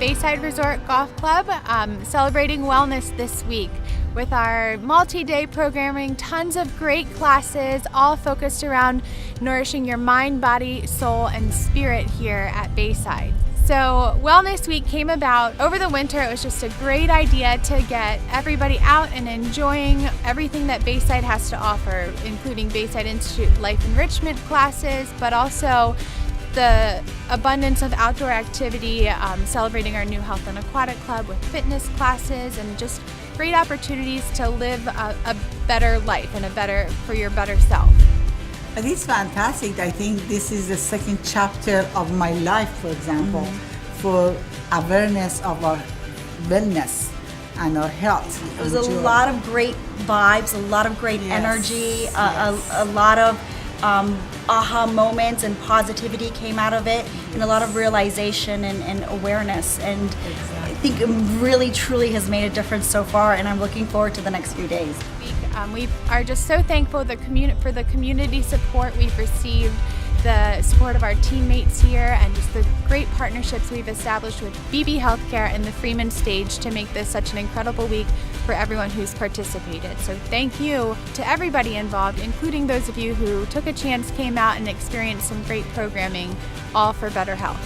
Bayside Resort Golf Club, celebrating wellness this week with our multi-day programming, tons of great classes, all focused around nourishing your mind, body, soul, and spirit here at Bayside. So Wellness Week came about over the winter. It was just a great idea to get everybody out and enjoying everything that Bayside has to offer, including Bayside Institute Life Enrichment classes, but also the abundance of outdoor activity, celebrating our new Health and Aquatic Club with fitness classes and just great opportunities to live a better life and for your better self. It is fantastic. I think this is the second chapter of my life, for example, for awareness of our wellness and our health. It was a lot of great vibes, a lot of great energy, a lot of aha moments and positivity came out of it, and a lot of realization and awareness. And I think it really, truly has made a difference so far, and I'm looking forward to the next few days. We are just so thankful for the community support we've received, the support of our teammates here, and just the great partnerships we've established with BB Healthcare and the Freeman Stage to make this such an incredible week for everyone who's participated. So thank you to everybody involved, including those of you who took a chance, came out, and experienced some great programming, all for better health.